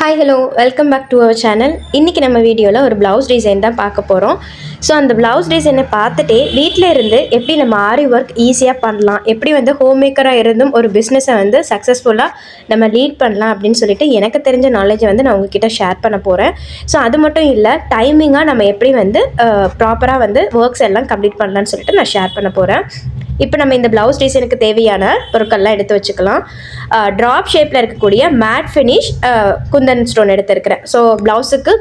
Hi hello welcome back to our channel. இன்றைக்கி நம்ம வீடியோவில் ஒரு ப்ளவுஸ் டிசைன் தான் பார்க்க போகிறோம். ஸோ அந்த ப்ளவுஸ் டிசைனை பார்த்துட்டே வீட்டில் இருந்து எப்படி நம்ம ஆரி ஒர்க் ஈஸியாக பண்ணலாம், எப்படி வந்து ஹோம் மேக்கராக இருந்தும் ஒரு பிஸ்னஸை வந்து சக்ஸஸ்ஃபுல்லாக நம்ம லீட் பண்ணலாம் அப்படின்னு சொல்லிட்டு எனக்கு தெரிஞ்ச நாலேஜை வந்து நான் உங்ககிட்ட ஷேர் பண்ண போகிறேன். ஸோ அது மட்டும் இல்லை, டைமிங்காக நம்ம எப்படி வந்து ப்ராப்பராக வந்து ஒர்க்ஸ் எல்லாம் கம்ப்ளீட் பண்ணலான்னு சொல்லிட்டு நான் ஷேர் பண்ண போகிறேன். இப்போ நம்ம இந்த ப்ளவுஸ் டிசைனுக்கு தேவையான பொருட்கள்லாம் எடுத்து வச்சுக்கலாம். ட்ராப் ஷேப்பில் இருக்கக்கூடிய மேட் ஃபினிஷ் குந்தன் ஸ்டோன் எடுத்திருக்கிறேன். ஸோ ப்ளவுஸுக்கு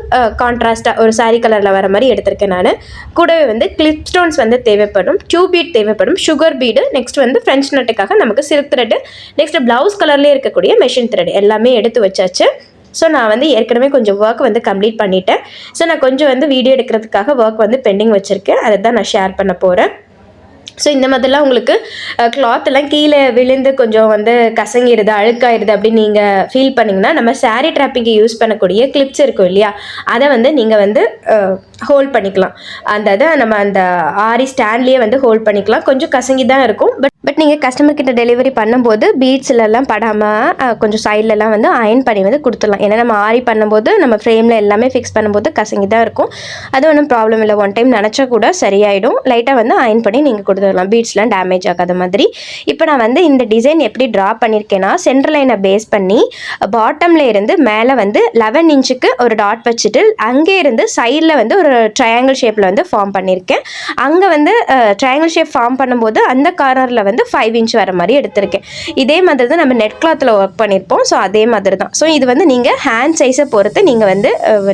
கான்ட்ராஸ்ட்டாக ஒரு சாரீ கலரில் வர மாதிரி எடுத்திருக்கேன் நான். கூடவே வந்து கிளிப் ஸ்டோன்ஸ் வந்து தேவைப்படும், டியூப் பீட் தேவைப்படும், சுகர் பீடு, நெக்ஸ்ட் வந்து ஃப்ரெஞ்ச் நட்டுக்காக நமக்கு சில்க் த்ரெட்டு, நெக்ஸ்ட் ப்ளவுஸ் கலர்லேயே இருக்கக்கூடிய மெஷின் த்ரெட் எல்லாமே எடுத்து வச்சாச்சு. ஸோ நான் வந்து ஏற்கனவே கொஞ்சம் ஒர்க் வந்து கம்ப்ளீட் பண்ணிட்டேன். ஸோ நான் கொஞ்சம் வந்து வீடியோ எடுக்கிறதுக்காக ஒர்க் வந்து பெண்டிங் வச்சுருக்கேன். அதை தான் நான் ஷேர் பண்ண போகிறேன். ஸோ இந்த மாதிரிலாம் உங்களுக்கு கிளாத்தெல்லாம் கீழே விழுந்து கொஞ்சம் வந்து கசங்கிடுது, அழுக்காயிருது அப்படின்னு நீங்கள் ஃபீல் பண்ணிங்கன்னா, நம்ம சாரீ ட்ராப்பிங்கு யூஸ் பண்ணக்கூடிய கிளிப்ஸ் இருக்கும் இல்லையா, அதை வந்து நீங்கள் வந்து ஹோல்ட் பண்ணிக்கலாம். அந்த இதை நம்ம அந்த ஆரி ஸ்டாண்ட்லேயே வந்து ஹோல்ட் பண்ணிக்கலாம். கொஞ்சம் கசங்கி தான் இருக்கும், பட் நீங்கள் கஸ்டமர்கிட்ட டெலிவரி பண்ணும்போது பீட்ஸ்லலாம் படாமல் கொஞ்சம் சைட்லலாம் வந்து அயன் பண்ணி வந்து கொடுத்துடலாம். ஏன்னா நம்ம ஆரி பண்ணும்போது நம்ம ஃப்ரேமில் எல்லாமே ஃபிக்ஸ் பண்ணும்போது கசங்கி தான் இருக்கும். அது ஒன்றும் ப்ராப்ளம் இல்லை, ஒன் டைம் நினச்சா கூட சரியாயிடும். லைட்டாக வந்து அயன் பண்ணி நீங்கள் கொடுத்துடலாம், பீட்ஸ்லாம் டேமேஜ் ஆகாத மாதிரி. இப்போ நான் வந்து இந்த டிசைன் எப்படி ட்ரா பண்ணியிருக்கேன்னா, சென்டர் லைனை பேஸ் பண்ணி பாட்டமில் இருந்து மேலே வந்து 11 இன்ச்சுக்கு ஒரு டாட் வச்சுட்டு அங்கே இருந்து சைடில் வந்து ஒரு ட்ரையாங்கிள் ஷேப்பில் வந்து ஃபார்ம் பண்ணியிருக்கேன். அங்கே வந்து ட்ரையாங்கிள் ஷேப் ஃபார்ம் பண்ணும்போது அந்த கார்னரில் வந்து 5 இன்ச் வர மாதிரி எடுத்திருக்கேன். இதே மாதிரி தான் நம்ம நெட் கிளாத்தில் ஒர்க் பண்ணியிருப்போம். ஸோ அதே மாதிரி தான். ஸோ இது வந்து நீங்கள் ஹேண்ட் சைஸை பொறுத்து நீங்கள் வந்து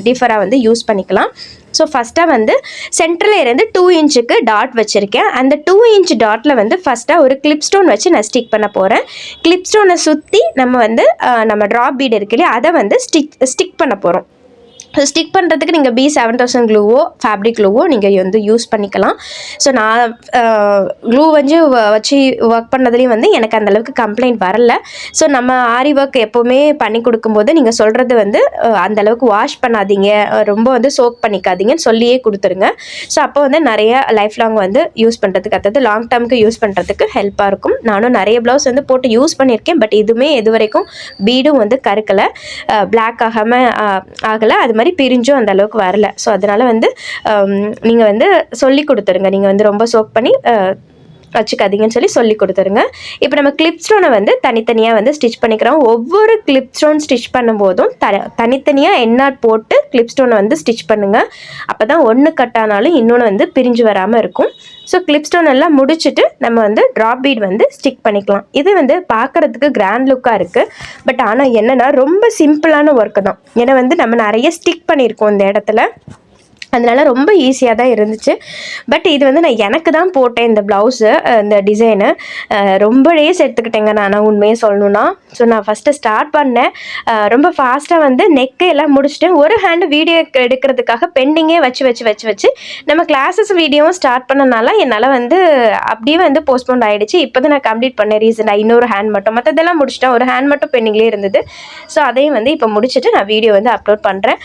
டிஃபராக வந்து யூஸ் பண்ணிக்கலாம். ஸோ ஃபஸ்ட்டாக வந்து சென்டரில் இருந்து 2 இன்ச்சுக்கு டாட் வச்சுருக்கேன். அந்த 2 இன்ச் டாட்டில் வந்து ஃபஸ்ட்டாக ஒரு கிளிப் ஸ்டோன் வச்சு நான் ஸ்டிக் பண்ண போகிறேன். கிளிப் ஸ்டோனை சுற்றி நம்ம வந்து நம்ம ட்ராப் பீட் இருக்கு இல்லையா, அதை வந்து ஸ்டிக் பண்ண போகிறோம். ஸ்டிக் பண்ணுறதுக்கு நீங்கள் B7000 க்ளூவோ ஃபேப்ரிக் க்ளூவோ நீங்கள் வந்து யூஸ் பண்ணிக்கலாம். ஸோ நான் க்ளூ வச்சு ஒர்க் பண்ணதுலேயும் வந்து எனக்கு அந்தளவுக்கு கம்ப்ளைண்ட் வரல. ஸோ நம்ம ஆரி ஒர்க் எப்போவுமே பண்ணி கொடுக்கும்போது நீங்கள் சொல்கிறது வந்து அந்தளவுக்கு வாஷ் பண்ணாதீங்க, ரொம்ப வந்து சோக் பண்ணிக்காதீங்கன்னு சொல்லியே கொடுத்துருங்க. ஸோ அப்போ வந்து நிறைய லைஃப் லாங் வந்து யூஸ் பண்ணுறதுக்கு, அதாவது லாங் டேர்முக்கு யூஸ் பண்ணுறதுக்கு ஹெல்ப்பாக இருக்கும். நானும் நிறைய ப்ளவுஸ் வந்து போட்டு யூஸ் பண்ணியிருக்கேன். பட் இதுவுமே இது வரைக்கும் பீடும் வந்து கருக்கலை, பிளாக் ஆகலை, அது மாதிரி பிரிஞ்சும் அந்த அளவுக்கு வரல. ஸோ அதனால் வந்து நீங்கள் வந்து சொல்லி கொடுத்துருங்க, நீங்கள் வந்து ரொம்ப சோக் பண்ணி வச்சுக்காதீங்கன்னு சொல்லி கொடுத்துருங்க. இப்போ நம்ம கிளிப் ஸ்டோனை வந்து தனித்தனியாக வந்து ஸ்டிச் பண்ணிக்கிறோம். ஒவ்வொரு கிளிப் ஸ்டோன் ஸ்டிச் பண்ணும்போதும் தனித்தனியாக எண்ணாட் போட்டு கிளிப் ஸ்டோனை வந்து ஸ்டிச் பண்ணுங்கள். அப்போ தான் ஒன்று கட் ஆனாலும் இன்னொன்று வந்து பிரிஞ்சு வராமல் இருக்கும். ஸோ கிளிப் ஸ்டோன் எல்லாம் முடிச்சுட்டு நம்ம வந்து ட்ராப் பீட் வந்து ஸ்டிக் பண்ணிக்கலாம். இது வந்து பார்க்குறதுக்கு கிராண்ட் லுக்காக இருக்குது. பட் ஆனால் என்னென்னா ரொம்ப சிம்பிளான ஒர்க்கு தான். ஏன்னா வந்து நம்ம நிறைய ஸ்டிக் பண்ணியிருக்கோம் இந்த இடத்துல, அதனால ரொம்ப ஈஸியாக தான் இருந்துச்சு. பட் இது வந்து நான் எனக்கு தான் போட்டேன் இந்த ப்ளவுஸு, இந்த டிசைனு ரொம்ப டேஸ் எடுத்துக்கிட்டேங்க நான் உண்மையே சொல்லணுன்னா. ஸோ நான் ஃபஸ்ட்டு ஸ்டார்ட் பண்ணேன், ரொம்ப ஃபாஸ்ட்டாக வந்து நெக்கு எல்லாம் முடிச்சுட்டேன். ஒரு ஹேண்டு வீடியோ எடுக்கிறதுக்காக பெண்டிங்கே வச்சு நம்ம கிளாஸஸ் வீடியோவும் ஸ்டார்ட் பண்ணனால என்னால் வந்து அப்படியே வந்து போஸ்ட்போன் ஆகிடுச்சு. இப்போ தான் நான் கம்ப்ளீட் பண்ணேன் ரீசெண்டாக. இன்னொரு ஹேண்ட் மட்டும், மற்றதெல்லாம் முடிச்சிட்டேன், ஒரு ஹேண்ட் மட்டும் பெண்டிங்லேயே இருந்தது. ஸோ அதையும் வந்து இப்போ முடிச்சுட்டு நான் வீடியோ வந்து அப்லோட் பண்ணுறேன்.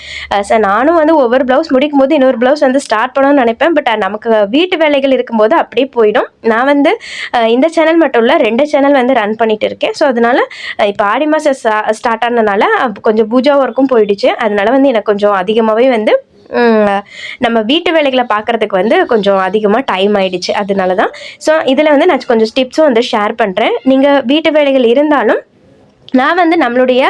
ஸோ நானும் வந்து ஒவ்வொரு ப்ளவுஸ் முடிக்கும் போது இன்னொரு ப்ளவுஸ் வந்து ஸ்டார்ட் பண்ணணும்னு நினைப்பேன். பட் நமக்கு வீட்டு வேலைகள் இருக்கும்போது அப்படியே போயிடும். நான் வந்து இந்த சேனல் மட்டும் இல்லை 2 சேனல் வந்து ரன் பண்ணிட்டு இருக்கேன். ஸோ அதனால இப்போ ஆடி மாதம் ஸ்டார்ட் ஆனதுனால கொஞ்சம் பூஜா ஒர்க்கும் போயிடுச்சு. அதனால வந்து எனக்கு கொஞ்சம் அதிகமாகவே வந்து நம்ம வீட்டு வேலைகளை பார்க்குறதுக்கு வந்து கொஞ்சம் அதிகமாக டைம் ஆகிடுச்சு. அதனால தான். ஸோ இதில் வந்து நான் கொஞ்சம் டிப்ஸும் வந்து ஷேர் பண்ணுறேன். நீங்கள் வீட்டு வேலைகள் இருந்தாலும் நான் வந்து நம்மளுடைய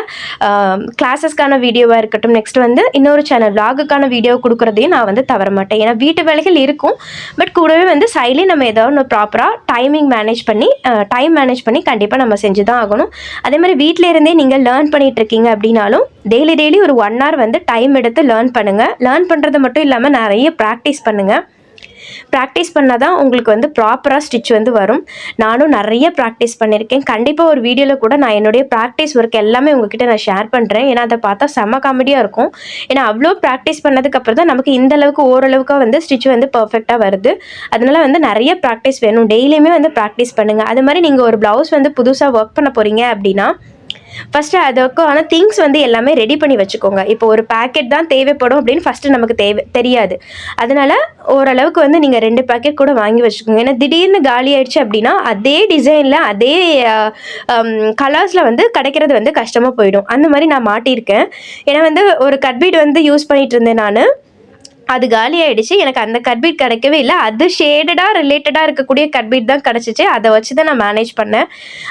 கிளாஸஸ்க்கான வீடியோவாக இருக்கட்டும், நெக்ஸ்ட் வந்து இன்னொரு சேனல் விளாகுக்கான வீடியோ கொடுக்குறதையும் நான் வந்து தவற மாட்டேன். ஏன்னா வீட்டு வேலைகள் இருக்கும், பட் கூடவே வந்து சைட்லி நம்ம ஏதோ ஒன்று ப்ராப்பராக டைம் மேனேஜ் பண்ணி கண்டிப்பாக நம்ம செஞ்சு தான் ஆகணும். அதே மாதிரி வீட்டில் இருந்தே நீங்கள் லேர்ன் பண்ணிகிட்டு இருக்கீங்க அப்படின்னாலும் டெய்லி ஒரு 1 hour வந்து டைம் எடுத்து லேர்ன் பண்ணுங்கள். லேர்ன் பண்ணுறது மட்டும் இல்லாமல் நிறைய ப்ராக்டிஸ் பண்ணுங்கள். ப்ராக்டிஸ் பண்ணால் தான் உங்களுக்கு வந்து ப்ராப்பராக ஸ்டிச் வந்து வரும். நானும் நிறைய ப்ராக்டிஸ் பண்ணியிருக்கேன். கண்டிப்பாக ஒரு வீடியோவில் கூட நான் என்னுடைய ப்ராக்டிஸ் ஒர்க் எல்லாமே உங்ககிட்ட நான் ஷேர் பண்ணுறேன். ஏன்னா அதை பார்த்தா செம்ம காமெடியாக இருக்கும். ஏன்னா அவ்வளோ ப்ராக்டிஸ் பண்ணதுக்கப்புறம் தான் நமக்கு இந்த அளவுக்கு ஓரளவுக்கு வந்து ஸ்டிச் வந்து பர்ஃபெக்டாக வருது. அதனால் வந்து நிறைய ப்ராக்டிஸ் வேணும். டெய்லியுமே வந்து ப்ராக்டிஸ் பண்ணுங்கள். அது மாதிரி நீங்கள் ஒரு ப்ளவுஸ் வந்து புதுசாக ஒர்க் பண்ண போகிறீங்க அப்படின்னா ஃபஸ்ட்டு அதுக்கான திங்ஸ் வந்து எல்லாமே ரெடி பண்ணி வச்சுக்கோங்க. இப்போ ஒரு பேக்கெட் தான் தேவைப்படும் அப்படின்னு ஃபஸ்ட்டு நமக்கு தெரியாது. அதனால ஓரளவுக்கு வந்து நீங்கள் 2 பேக்கெட் கூட வாங்கி வச்சுக்கோங்க. ஏன்னா திடீர்னு காலி ஆயிடுச்சு அப்படின்னா அதே டிசைனில் அதே கலர்ஸில் வந்து கிடைக்கிறது வந்து கஷ்டமாக போயிடும். அந்த மாதிரி நான் மாட்டியிருக்கேன். ஏன்னா வந்து ஒரு கட்பீட் வந்து யூஸ் பண்ணிட்டு இருந்தேன் நான். அது காலி ஆயிடுச்சு. எனக்கு அந்த கட்பீட் கிடைக்கவே இல்லை. அது ஷேடடாக ரிலேட்டடாக இருக்கக்கூடிய கட்பீட் தான் கிடச்சிச்சு. அதை வச்சு தான் நான் மேனேஜ் பண்ணேன்.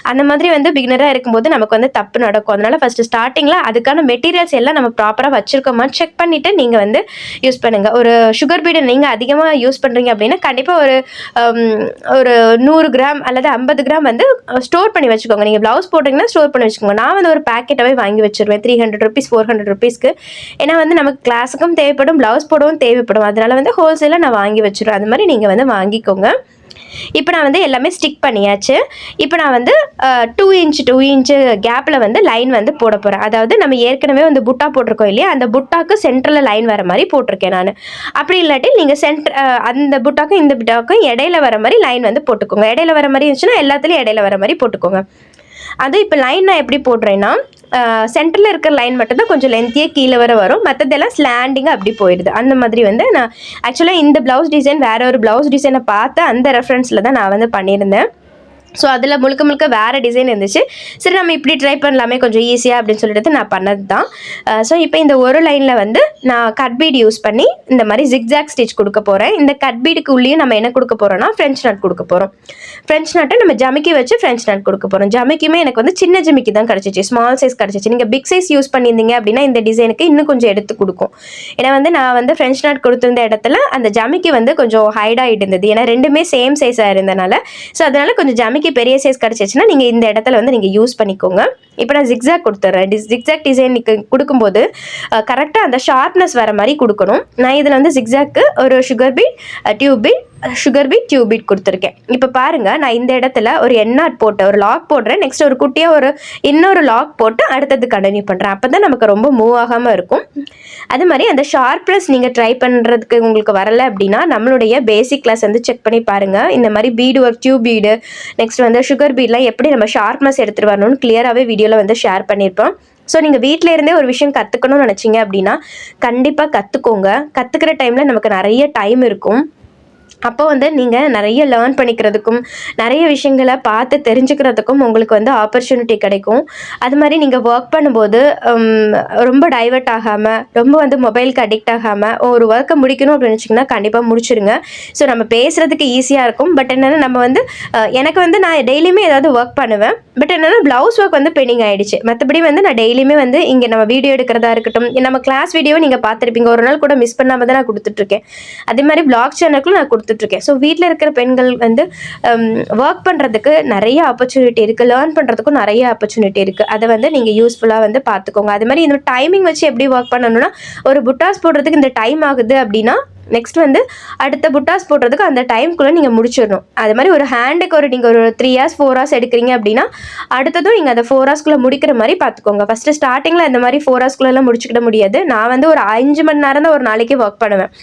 அந்த மாதிரி வந்து பிகினராக இருக்கும்போது நமக்கு வந்து தப்பு நடக்கும். அதனால ஃபஸ்ட்டு ஸ்டார்டிங்கில் அதுக்கான மெட்டீரியல்ஸ் எல்லாம் நம்ம ப்ராப்பராக வச்சுருக்கோமா செக் பண்ணிவிட்டு நீங்கள் வந்து யூஸ் பண்ணுங்கள். ஒரு சுகர் பீடை நீங்கள் அதிகமாக யூஸ் பண்ணுறீங்க அப்படின்னா கண்டிப்பாக ஒரு 100 கிராம் அல்லது 50 கிராம் வந்து ஸ்டோர் பண்ணி வச்சுக்கோங்க. நீங்கள் ப்ளவுஸ் போட்டிங்கன்னா ஸ்டோர் பண்ணி வச்சுக்கோங்க. நான் வந்து ஒரு பேக்கெட்டாகவே வாங்கி வச்சுருவேன் 300 ருபீஸ் 400 ருபீஸ்க்கு. ஏன்னா வந்து நமக்கு கிளாஸுக்கும் தேவைப்படும், ப்ளவுஸ் போடவும் தேவைப்படும். அதனால வந்து ஹோல்சேலாக நான் வாங்கி வச்சுருவேன். அது மாதிரி நீங்கள் வந்து வாங்கிக்கோங்க. இப்போ நான் வந்து எல்லாமே ஸ்டிக் பண்ணியாச்சு. இப்போ நான் வந்து 2 இன்ச்சு கேப்பில் வந்து லைன் வந்து போட போகிறேன். அதாவது நம்ம ஏற்கனவே வந்து புட்டா போட்டிருக்கோம் இல்லையா, அந்த புட்டாக்கு சென்டரில் லைன் வர மாதிரி போட்டிருக்கேன் நான். அப்படி இல்லாட்டி நீங்கள் அந்த புட்டாக்கும் இந்த புட்டாக்கும் இடையில வர மாதிரி லைன் வந்து போட்டுக்கோங்க. இடையில வர மாதிரி இருந்துச்சுன்னா எல்லாத்துலேயும் இடையில வர மாதிரி போட்டுக்கோங்க. அது இப்போ லைன் நான் எப்படி போடுறேன்னா, சென்டரில் இருக்கிற லைன் மட்டும்தான் கொஞ்சம் லென்த்தியாக கீழே வர வரும். மற்றதெல்லாம் ஸ்லாண்டிங்காக அப்படி போயிடுது. அந்த மாதிரி வந்து நான் ஆக்சுவலாக இந்த ப்ளவுஸ் டிசைன் வேற ஒரு ப்ளவுஸ் டிசைனை பார்த்து அந்த ரெஃபரன்ஸில் தான் நான் வந்து பண்ணியிருந்தேன். ஸோ அதில் முழுக்க வேறு டிசைன் இருந்துச்சு. சரி நம்ம இப்படி ட்ரை பண்ணலாமே கொஞ்சம் ஈஸியாக அப்படின்னு சொல்லிட்டு நான் பண்ணது தான். ஸோ இப்போ இந்த ஒரு லைனில் வந்து நான் கட் பீட் யூஸ் பண்ணி இந்த மாதிரி ஜிக்ஜாக் ஸ்டிச் கொடுக்க போகிறேன். இந்த கட் பீடுக்கு உள்ளேயும் நம்ம என்ன கொடுக்க போகிறோம்னா ஃப்ரெஞ்ச் நாட் கொடுக்க போகிறோம். ஃப்ரெஞ்ச் நாட்டை நம்ம ஜமிக்கி வச்சு ஃப்ரெஞ்ச் நாட் கொடுக்க போகிறோம். ஜமிக்குமே எனக்கு வந்து சின்ன ஜமிக்கி தான் கிடச்சிச்சு, ஸ்மால் சைஸ் கிடச்சிச்சு. நீங்கள் பிக் சைஸ் யூஸ் பண்ணியிருந்தீங்க அப்படின்னா இந்த டிசைனுக்கு இன்னும் கொஞ்சம் எடுத்து கொடுக்கும். ஏன்னா வந்து நான் வந்து ஃப்ரெஞ்ச் நாட் கொடுத்துருந்த இடத்துல அந்த ஜமிக்கி வந்து கொஞ்சம் ஹைடாகிட்டு இருந்தது. ஏன்னா ரெண்டுமே சேம் சைஸாக இருந்தனால. ஸோ அதனால கொஞ்சம் ஜமிக்கி பெரிய சைஸ் கிடச்சிச்சுன்னா நீங்கள் இந்த இடத்துல வந்து நீங்கள் யூஸ் பண்ணிக்கோங்க. இப்போ நான் ஜிக்ஸாக் கொடுத்துட்றேன். ஜிக்ஸாக் டிசைன் கொடுக்கும்போது கரெக்டாக அந்த ஷார்ப்னஸ் வர மாதிரி கொடுக்கணும். நான் இதில் வந்து ஜிக்ஸாக்கு ஒரு சுகர் பீட் டியூப் பீட் கொடுத்துருக்கேன். இப்போ பாருங்கள், நான் இந்த இடத்துல ஒரு எண்ணாட் போட்டு ஒரு லாக் போடுறேன். நெக்ஸ்ட் ஒரு குட்டியாக இன்னொரு லாக் போட்டு அடுத்தது கண்டினியூ பண்ணுறேன். அப்போ தான் நமக்கு ரொம்ப மூவ் ஆகாமல் இருக்கும். அது மாதிரி அந்த ஷார்ப்னஸ் நீங்கள் ட்ரை பண்ணுறதுக்கு உங்களுக்கு வரலை அப்படின்னா நம்மளுடைய பேசிக் கிளாஸ் வந்து செக் பண்ணி பாருங்கள். இந்த மாதிரி bead work, tube bead, next வந்து சுகர் பீட்லாம் எப்படி நம்ம ஷார்ப்னஸ் எடுத்துகிட்டு வரணும்னு கிளியராகவே வீடியோவில் வந்து ஷேர் பண்ணியிருப்போம். ஸோ நீங்கள் வீட்டில் இருந்தே ஒரு விஷயம் கற்றுக்கணும்னு நினச்சிங்க அப்படின்னா கண்டிப்பாக கற்றுக்கோங்க. கற்றுக்கிற டைமில் நமக்கு நிறைய டைம் இருக்கும். அப்போ வந்து நீங்கள் நிறைய லேர்ன் பண்ணிக்கிறதுக்கும் நிறைய விஷயங்களை பார்த்து தெரிஞ்சுக்கிறதுக்கும் உங்களுக்கு வந்து ஆப்பர்ச்சுனிட்டி கிடைக்கும். அது மாதிரி நீங்கள் ஒர்க் பண்ணும்போது ரொம்ப டைவர்ட் ஆகாமல், ரொம்ப வந்து மொபைலுக்கு அடிக்ட் ஆகாமல் ஒரு ஒர்க்கை முடிக்கணும் அப்படின்னு நினச்சிங்கன்னா கண்டிப்பாக முடிச்சிடுங்க. ஸோ நம்ம பேசுகிறதுக்கு ஈஸியாக இருக்கும். பட் என்னென்னா நம்ம வந்து எனக்கு வந்து நான் டெய்லியுமே ஏதாவது ஒர்க் பண்ணுவேன். பட் என்னென்னா ப்ளவுஸ் ஒர்க் வந்து பெண்டிங் ஆகிடுச்சு. மற்றபடி வந்து நான் டெய்லியுமே வந்து இங்கே நம்ம வீடியோ எடுக்கிறதா இருக்கட்டும், நம்ம கிளாஸ் வீடியோவை நீங்கள் பார்த்துருப்பீங்க. ஒரு நாள் கூட மிஸ் பண்ணாமல் தான் நான் கொடுத்துட்ருக்கேன். அதே மாதிரி பிளாக் சேனலுக்கும் நான் கொடுத்துட்ருக்கேன். ஸோ வீட்டில் இருக்கிற பெண்கள் வந்து ஒர்க் பண்ணுறதுக்கு நிறைய ஆப்பர்ச்சுனிட்டி இருக்குது, லேர்ன் பண்ணுறதுக்கும் நிறைய ஆப்பர்ச்சுனிட்டி இருக்குது. அதை வந்து நீங்கள் யூஸ்ஃபுல்லாக வந்து பார்த்துக்கோங்க. அது மாதிரி இந்த டைமிங் வச்சு எப்படி ஒர்க் பண்ணணும்னா, ஒரு புட்டாஸ் போடுறதுக்கு இந்த டைம் ஆகுது அப்படின்னா நெக்ஸ்ட் வந்து அடுத்த புட்டாஸ் போடுறதுக்கு அந்த டைம்குள்ளே நீங்கள் முடிச்சிடணும். அது மாதிரி ஒரு ஹேண்டுக்கு நீங்கள் ஒரு 3 hours 4 hours எடுக்கிறீங்க அப்படின்னா அடுத்ததும் நீங்கள் அந்த 4 hoursக்குள்ளே முடிக்கிற மாதிரி பார்த்துக்கோங்க. ஃபஸ்ட்டு ஸ்டார்டிங்கில் இந்த மாதிரி 4 hoursக்குள்ளெல்லாம் முடிச்சுக்கிட முடியாது. நான் வந்து ஒரு 5 மணி நேரம் தான் ஒரு நாளைக்கு ஒர்க் பண்ணுவேன்.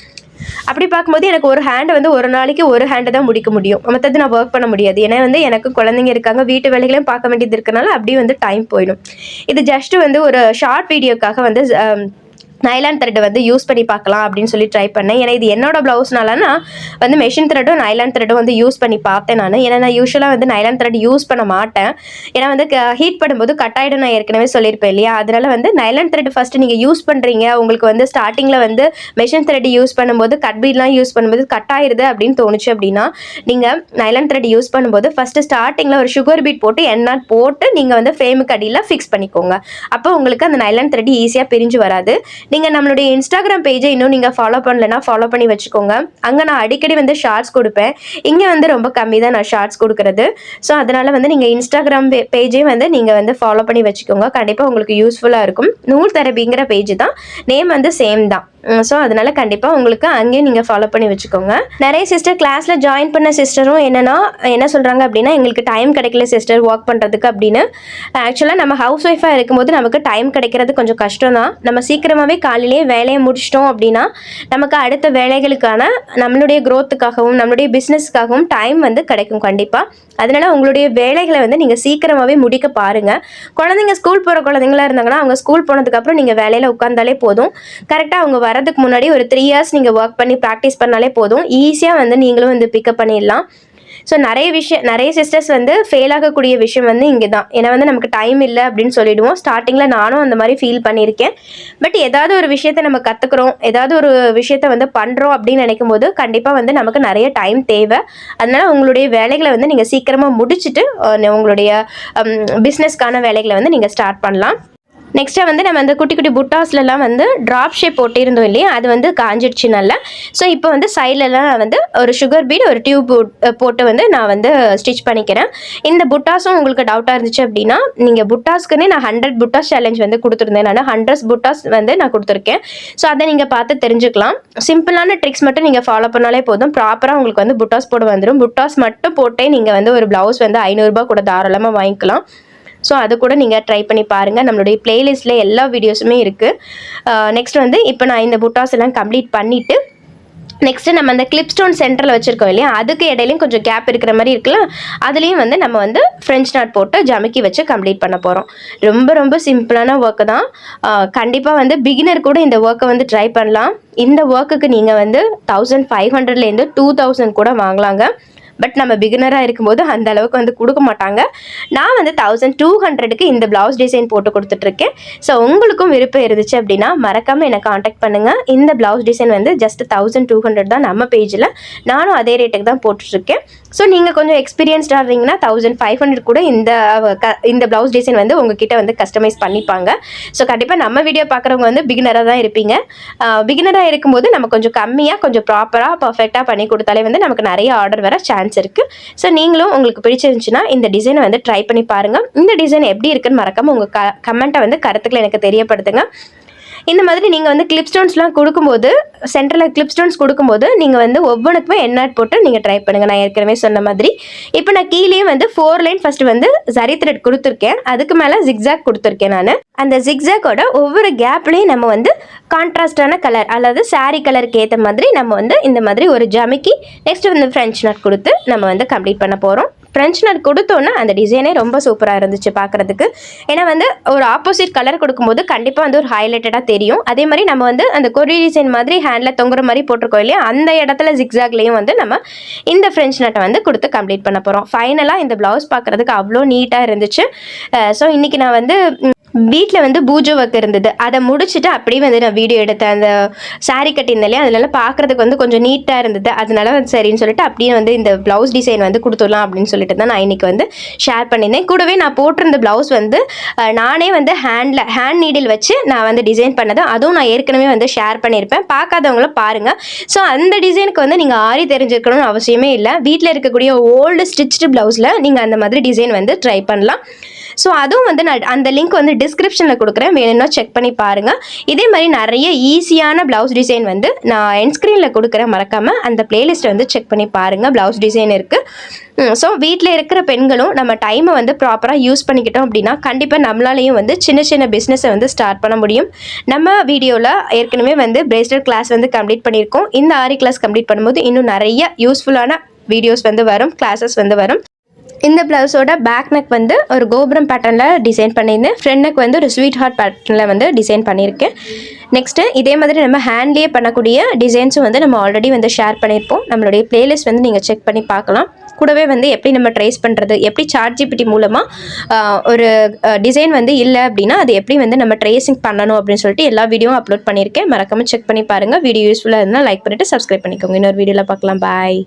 அப்படி பார்க்கும்போது எனக்கு ஒரு ஹேண்டை வந்து ஒரு நாளைக்கு ஒரு ஹேண்டை தான் முடிக்க முடியும். மற்றது நான் ஒர்க் பண்ண முடியாது. ஏன்னா வந்து எனக்கு குழந்தைங்க இருக்காங்க, வீட்டு வேலைகளையும் பார்க்க வேண்டியது இருக்கனால அப்படியே வந்து டைம் போயிடும். இது ஜஸ்ட்டு வந்து ஒரு ஷார்ட் வீடியோக்காக வந்து நைலான் த்ரெட் வந்து யூஸ் பண்ணி பார்க்கலாம் அப்படின்னு சொல்லி ட்ரை பண்ணேன். ஏன்னா இது என்னோட ப்ளவுஸ்னாலனா வந்து மெஷின் த்ரெட்டும் நைலான் த்ரெட்டும் வந்து யூஸ் பண்ணி பார்த்தேன் நான். ஏன்னா நான் யூஸ்வலாக வந்து நைலான் த்ரெட் யூஸ் பண்ண மாட்டேன். ஏன்னா வந்து ஹீட் பண்ணும்போது கட் ஆகிடும், நான் ஏற்கனவே சொல்லியிருப்பேன் இல்லையா. அதனால வந்து நைலான் த்ரெட் ஃபஸ்ட்டு நீங்கள் யூஸ் பண்ணுறீங்க, உங்களுக்கு வந்து ஸ்டார்டிங்கில் வந்து மெஷின் த்ரெட் யூஸ் பண்ணும்போது கட் பீட்லாம் யூஸ் பண்ணும்போது கட் ஆயிடுது அப்படின்னு தோணுச்சு அப்படின்னா நீங்கள் நைலான் த்ரெட் யூஸ் பண்ணும்போது ஃபஸ்ட்டு ஸ்டார்டிங்கில் ஒரு சுகர் பீட் போட்டு எண்ணாட் போட்டு நீங்கள் வந்து ஃப்ரேமுக்கு அடியில் ஃபிக்ஸ் பண்ணிக்கோங்க. அப்போ உங்களுக்கு அந்த நைலான் த்ரெட் ஈஸியாக பிரிஞ்சு வராது. நீங்கள் நம்மளுடைய இன்ஸ்டாகிராம் பேஜை இன்னும் நீங்கள் ஃபாலோ பண்ணலைன்னா ஃபாலோ பண்ணி வச்சுக்கோங்க. அங்கே நான் அடிக்கடி வந்து ஷார்ட்ஸ் கொடுப்பேன். இங்கே வந்து ரொம்ப கம்மி தான் நான் ஷார்ட்ஸ் கொடுக்குறது. ஸோ அதனால் வந்து நீங்கள் இன்ஸ்டாகிராம் பேஜையும் வந்து நீங்கள் வந்து ஃபாலோ பண்ணி வச்சுக்கோங்க. கண்டிப்பாக உங்களுக்கு யூஸ்ஃபுல்லாக இருக்கும். நூல் தெரபிங்கிற பேஜ் தான், நேம் வந்து சேம் தான். ஸோ அதனால் கண்டிப்பாக உங்களுக்கு அங்கேயும் நீங்கள் ஃபாலோ பண்ணி வச்சுக்கோங்க. நிறைய சிஸ்டர் கிளாஸில் ஜாயின் பண்ண சிஸ்டரும் என்ன சொல்கிறாங்க அப்படின்னா, எங்களுக்கு டைம் கிடைக்கல சிஸ்டர் ஒர்க் பண்ணுறதுக்கு அப்படின்னு. ஆக்சுவலாக நம்ம ஹவுஸ் ஒய்ஃபாக இருக்கும்போது நமக்கு டைம் கிடைக்கிறது கொஞ்சம் கஷ்டம் தான். நம்ம சீக்கிரமாகவே காலையிலேயே வேலையை முடிச்சிட்டோம் அப்படின்னா நமக்கு அடுத்த வேலைகளுக்கான நம்மளுடைய க்ரோத்துக்காகவும் நம்மளுடைய பிஸ்னஸ்க்காகவும் டைம் வந்து கிடைக்கும் கண்டிப்பாக. அதனால் உங்களுடைய வேலைகளை வந்து நீங்கள் சீக்கிரமாகவே முடிக்க பாருங்கள். குழந்தைங்க ஸ்கூல் போகிற குழந்தைங்களா இருந்தாங்கன்னா அவங்க ஸ்கூல் போனதுக்கப்புறம் நீங்கள் வேலையில் உட்காந்தாலே போதும். கரெக்டாக அவங்க வரதுக்கு முன்னாடி ஒரு 3 இயர்ஸ் நீங்கள் ஒர்க் பண்ணி ப்ராக்டிஸ் பண்ணாலே போதும். ஈஸியாக வந்து நீங்களும் வந்து பிக்கப் பண்ணிடலாம். ஸோ நிறைய சிஸ்டர்ஸ் வந்து ஃபெயில் ஆகக்கூடிய விஷயம் வந்து இங்கே தான். ஏன்னா வந்து நமக்கு டைம் இல்லை அப்படின்னு சொல்லிடுவோம். ஸ்டார்டிங்கில் நானும் அந்த மாதிரி ஃபீல் பண்ணியிருக்கேன். பட் ஏதாவது ஒரு விஷயத்தை நம்ம கற்றுக்குறோம், ஏதாவது ஒரு விஷயத்தை வந்து பண்ணுறோம் அப்படின்னு நினைக்கும் போது கண்டிப்பாக வந்து நமக்கு நிறைய டைம் தேவை. அதனால் உங்களுடைய வேலைகளை வந்து நீங்கள் சீக்கிரமாக முடிச்சுட்டு உங்களுடைய பிஸ்னஸ்க்கான வேலைகளை வந்து நீங்கள் ஸ்டார்ட் பண்ணலாம். நெக்ஸ்ட்டாக வந்து நம்ம அந்த குட்டி குட்டி புட்டாஸ்லாம் வந்து ட்ராப் ஷேப் போட்டிருந்தோம் இல்லையா, அது வந்து காஞ்சிடுச்சு நல்லா. ஸோ இப்போ வந்து சைட்லலாம் நான் வந்து ஒரு சுகர் பீட் ஒரு டியூப் போட்டு வந்து நான் வந்து ஸ்டிச் பண்ணிக்கிறேன். இந்த புட்டாஸும் உங்களுக்கு டவுட்டாக இருந்துச்சு அப்படின்னா நீங்கள் புட்டாஸ்க்குன்னே நான் 100 புட்டாஸ் சேலஞ்ச் வந்து கொடுத்துருந்தேன். நான் 100 புட்டாஸ் வந்து நான் கொடுத்துருக்கேன். ஸோ அதை நீங்கள் பார்த்து தெரிஞ்சுக்கலாம். சிம்பிளான ட்ரிக்ஸ் மட்டும் நீங்கள் ஃபாலோ பண்ணாலே போதும். ப்ராப்பராக உங்களுக்கு வந்து புட்டாஸ் போட வந்துடும். புட்டாஸ் மட்டும் போட்டே நீங்கள் வந்து ஒரு ப்ளவுஸ் வந்து 500 ரூபா கூட தாராளமாக வாங்கிக்கலாம். ஸோ அது கூட நீங்கள் ட்ரை பண்ணி பாருங்கள். நம்மளுடைய பிளேலிஸ்ட்டில் எல்லா வீடியோஸுமே இருக்குது. நெக்ஸ்ட் வந்து இப்போ நான் இந்த புட்டாஸ் எல்லாம் கம்ப்ளீட் பண்ணிவிட்டு நெக்ஸ்ட்டு நம்ம அந்த கிளிப் ஸ்டோன் சென்டரில் வச்சுருக்கோம் இல்லையா, அதுக்கு இடையிலையும் கொஞ்சம் கேப் இருக்கிற மாதிரி இருக்குல்ல, அதுலேயும் வந்து நம்ம வந்து ஃப்ரெஞ்ச் நாட் போட்டு ஜமுக்கி வச்சு கம்ப்ளீட் பண்ண போகிறோம். ரொம்ப ரொம்ப சிம்பிளான ஒர்க்கு தான். கண்டிப்பாக வந்து பிகினர் கூட இந்த ஒர்க்கை வந்து ட்ரை பண்ணலாம். இந்த ஒர்க்குக்கு நீங்கள் வந்து 1500லேருந்து 2000 கூட வாங்கலாங்க. பட் நம்ம பிகினராக இருக்கும்போது அந்த அளவுக்கு வந்து கொடுக்க மாட்டாங்க. நான் வந்து 1200க்கு இந்த ப்ளவுஸ் டிசைன் போட்டு கொடுத்துட்ருக்கேன். ஸோ உங்களுக்கும் விருப்பம் இருந்துச்சு அப்படின்னா மறக்காமல் என்னை காண்டாக்ட் பண்ணுங்கள். இந்த ப்ளவுஸ் டிசைன் வந்து ஜஸ்ட் 1200 தான் நம்ம பேஜில். நானும் அதே ரேட்டுக்கு தான் போட்டுட்ருக்கேன். ஸோ நீங்கள் கொஞ்சம் எக்ஸ்பீரியன்ஸ்டாக இருந்தீங்கன்னா 1500 கூட இந்த ப்ளவுஸ் டிசைன் வந்து உங்ககிட்ட வந்து கஸ்டமைஸ் பண்ணிப்பாங்க. ஸோ கண்டிப்பாக நம்ம வீடியோ பார்க்குறவங்க வந்து பிகினராக தான் இருப்பீங்க. பிகினராக இருக்கும்போது நம்ம கொஞ்சம் கம்மியாக கொஞ்சம் ப்ராப்பராக பர்ஃபெக்டாக பண்ணி கொடுத்தாலே வந்து நமக்கு நிறைய ஆர்டர் வர சான்ஸ் இருக்குது. ஸோ நீங்களும் உங்களுக்கு பிடிச்சிருந்துச்சுன்னா இந்த டிசைனை வந்து ட்ரை பண்ணி பாருங்கள். இந்த டிசைன் எப்படி இருக்குன்னு மறக்காமல் உங்கள் கமெண்ட்டை வந்து கருத்துக்களை எனக்கு தெரியப்படுத்துங்க. இந்த மாதிரி நீங்கள் வந்து கிளிப் ஸ்டோன்ஸ்லாம் கொடுக்கும்போது சென்டரில் கிளிப் ஸ்டோன்ஸ் கொடுக்கும்போது நீங்கள் வந்து ஒவ்வொன்றுக்குமே எண்ணாட் போட்டு நீங்கள் ட்ரை பண்ணுங்கள். நான் ஏற்கனவே சொன்ன மாதிரி இப்போ நான் கீழே வந்து 4 லைன் ஃபஸ்ட்டு வந்து சரி த்ரெட் கொடுத்துருக்கேன். அதுக்கு மேலே ஜிக்ஸாக் கொடுத்துருக்கேன். நான் அந்த ஜிக்ஸாக்கோட ஒவ்வொரு கேப்லேயும் நம்ம வந்து கான்ட்ராஸ்டான கலர் அல்லது சாரீ கலருக்கு ஏற்ற மாதிரி நம்ம வந்து இந்த மாதிரி ஒரு ஜமிக்கி நெக்ஸ்ட் வந்து ஃப்ரெஞ்ச் நாட் கொடுத்து நம்ம வந்து கம்ப்ளீட் பண்ண போகிறோம். ஃப்ரெஞ்ச் நாட் கொடுத்தோன்னா அந்த டிசைனே ரொம்ப சூப்பராக இருந்துச்சு பார்க்குறதுக்கு. ஏன்னா வந்து ஒரு ஆப்போசிட் கலர் கொடுக்கும்போது கண்டிப்பாக வந்து ஒரு ஹைலைட்டடாக தெரியும். அதே மாதிரி நம்ம வந்து அந்த கொரி டிசைன் மாதிரி ஹேண்டில் தொங்குற மாதிரி போட்டிருக்கோம் இல்லையா, அந்த இடத்துல ஜிக்ஸாக்லேயும் வந்து நம்ம இந்த ஃப்ரெஞ்ச் நாட்டை வந்து கொடுத்து கம்ப்ளீட் பண்ண போகிறோம். ஃபைனலாக இந்த ப்ளவுஸ் பார்க்குறதுக்கு அவ்வளோ நீட்டாக இருந்துச்சு. ஸோ இன்றைக்கி நான் வந்து வீட்டில் வந்து பூஜை ஒர்க் இருந்தது, அதை முடிச்சுட்டு அப்படியே வந்து நான் வீடியோ எடுத்தேன். அந்த சாரீ கட்டியிருந்தேன் இல்லையா, அதனால பார்க்குறதுக்கு வந்து கொஞ்சம் நீட்டாக இருந்தது. அதனால சரின்னு சொல்லிட்டு அப்படியே வந்து இந்த ப்ளவுஸ் டிசைன் வந்து கொடுத்துடலாம் அப்படின்னு சொல்லிட்டு தான் நான் இன்றைக்கி வந்து ஷேர் பண்ணியிருந்தேன். கூடவே நான் போட்டிருந்த ப்ளவுஸ் வந்து நானே வந்து ஹேண்ட் நீடில் வச்சு நான் வந்து டிசைன் பண்ணது, அதுவும் நான் ஏற்கனவே வந்து ஷேர் பண்ணியிருப்பேன். பார்க்காதவங்களும் பாருங்கள். ஸோ அந்த டிசைனுக்கு வந்து நீங்கள் ஆரி தெரிஞ்சிருக்கணும்னு அவசியமே இல்லை. வீட்டில் இருக்கக்கூடிய ஓல்டு ஸ்டிச்டு ப்ளவுஸில் நீங்கள் அந்த மாதிரி டிசைன் வந்து ட்ரை பண்ணலாம். ஸோ அதுவும் வந்து நான் அந்த லிங்க் வந்து டிஸ்கிரிப்ஷனில் கொடுக்குறேன், வேணும்னா செக் பண்ணி பாருங்கள். இதே மாதிரி நிறைய ஈஸியான ப்ளவுஸ் டிசைன் வந்து நான் என் ஸ்க்ரீனில் கொடுக்குறேன். மறக்காமல் அந்த பிளேலிஸ்ட்டை வந்து செக் பண்ணி பாருங்கள். ப்ளவுஸ் டிசைன் இருக்குது. ஸோ வீட்டில் இருக்கிற பெண்களும் நம்ம டைமை வந்து ப்ராப்பராக யூஸ் பண்ணிக்கிட்டோம் அப்படின்னா கண்டிப்பாக நம்மளாலையும் வந்து சின்ன சின்ன பிஸ்னஸை வந்து ஸ்டார்ட் பண்ண முடியும். நம்ம வீடியோவில் ஏற்கனவே வந்து பிரேஸ்லெட் கிளாஸ் வந்து கம்ப்ளீட் பண்ணியிருக்கோம். இந்த ஆரி கிளாஸ் கம்ப்ளீட் பண்ணும்போது இன்னும் நிறைய யூஸ்ஃபுல்லான வீடியோஸ் வந்து வரும், கிளாஸஸ் வந்து வரும். இந்த ப்ளவுஸோட பேக் நெக் வந்து ஒரு கோபுரம் பேட்டர்னில் டிசைன் பண்ணியிருந்தேன். ஃப்ரண்ட் நெக் வந்து ஒரு ஸ்வீட் ஹார்ட் பேட்டர்னில் வந்து டிசைன் பண்ணியிருக்கேன். நெக்ஸ்ட்டு இதே மாதிரி நம்ம ஹேண்ட்லேயே பண்ணக்கூடிய டிசைன்ஸும் வந்து நம்ம ஆல்ரெடி வந்து ஷேர் பண்ணியிருப்போம். நம்மளுடைய பிளேலிஸ்ட் வந்து நீங்கள் செக் பண்ணி பார்க்கலாம். கூடவே வந்து எப்படி நம்ம ட்ரேஸ் பண்ணுறது, எப்படி ChatGPT மூலமாக ஒரு டிசைன் வந்து இல்லை அப்படின்னா அது எப்படி வந்து நம்ம ட்ரேசிங் பண்ணணும் அப்படின்னு சொல்லிட்டு எல்லா வீடியோவும் அப்லோட் பண்ணியிருக்கேன். மறக்காமல் செக் பண்ணி பாருங்கள். வீடியோ யூஸ்ஃபுல்லாக இருந்தால் லைக் பண்ணிவிட்டு சப்ஸ்கிரைப் பண்ணிக்கோங்க. இன்னொரு வீடியோவில் பார்க்கலாம். பாய்.